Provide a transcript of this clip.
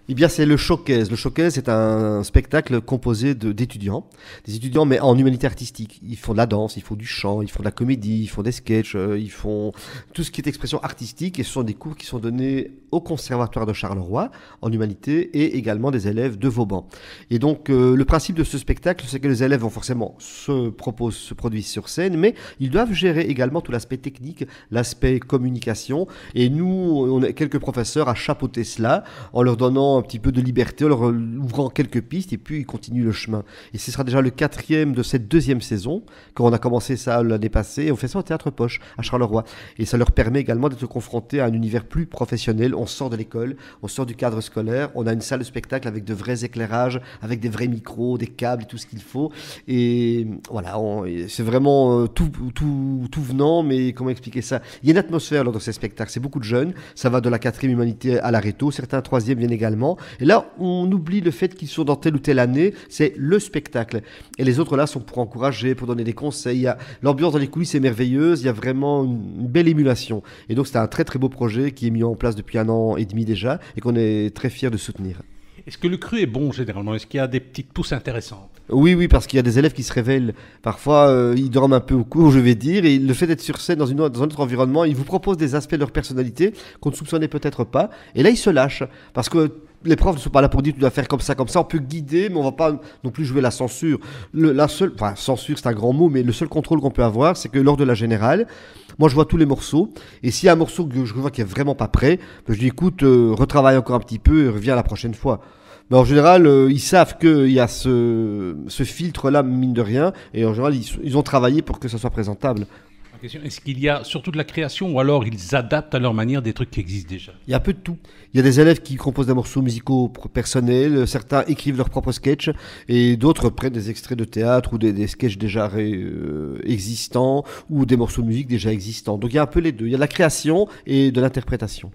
Eh bien, c'est le Showcase. Le Showcase, c'est un spectacle composé d'étudiants. Des étudiants, mais en humanité artistique. Ils font de la danse, ils font du chant, ils font de la comédie, ils font des sketchs, ils font tout ce qui est expression artistique. Et ce sont des cours qui sont donnés au Conservatoire de Charleroi, en humanité, et également des élèves de Vauban. Et donc, le principe de ce spectacle, c'est que les élèves vont forcément se produisent sur scène, mais ils doivent gérer également tout l'aspect technique, l'aspect communication. Et nous, on a quelques professeurs à chapeauter cela, en leur donnant un petit peu de liberté, en leur ouvrant quelques pistes, et puis ils continuent le chemin. Et ce sera déjà le quatrième de cette deuxième saison, quand on a commencé ça l'année passée, et on fait ça au Théâtre Poche, à Charleroi. Et ça leur permet également d'être confrontés à un univers plus professionnel. On sort de l'école, on sort du cadre scolaire, on a une salle de spectacle avec de vrais éclairages, avec des vrais micros, des câbles et tout ce qu'il faut. Et voilà, c'est vraiment tout venant, mais comment expliquer ça? Il y a une atmosphère lors de ces spectacles, c'est beaucoup de jeunes, ça va de la quatrième humanité à la réto, certains troisièmes viennent également. Et là, on oublie le fait qu'ils sont dans telle ou telle année, c'est le spectacle. Et les autres là sont pour encourager, pour donner des conseils. L'ambiance dans les coulisses est merveilleuse, il y a vraiment une belle émulation. Et donc c'est un très très beau projet qui est mis en place depuis 1 an et demi déjà, et qu'on est très fiers de soutenir. Est-ce que le cru est bon généralement? Est-ce qu'il y a des petites pousses intéressantes? Oui, oui, parce qu'il y a des élèves qui se révèlent. Parfois, ils dorment un peu au cours, je vais dire, et le fait d'être sur scène dans un autre environnement, ils vous proposent des aspects de leur personnalité qu'on ne soupçonnait peut-être pas. Et là, ils se lâchent. Parce que les profs ne sont pas là pour dire tu dois faire comme ça, comme ça. On peut guider, mais on ne va pas non plus jouer la censure. Enfin, censure, c'est un grand mot, mais le seul contrôle qu'on peut avoir, c'est que lors de la générale, moi, je vois tous les morceaux. Et s'il y a un morceau que je vois qui est vraiment pas prêt, ben, je dis écoute, retravaille encore un petit peu et reviens la prochaine fois. Mais en général, ils savent qu'il y a ce filtre-là, mine de rien, et en général, ils ont travaillé pour que ça soit présentable. Ma question, est-ce qu'il y a surtout de la création ou alors ils adaptent à leur manière des trucs qui existent déjà? Il y a un peu de tout. Il y a des élèves qui composent des morceaux musicaux personnels, certains écrivent leurs propres sketchs, et d'autres prennent des extraits de théâtre ou des sketchs déjà existants, ou des morceaux de musique déjà existants. Donc il y a un peu les deux. Il y a de la création et de l'interprétation.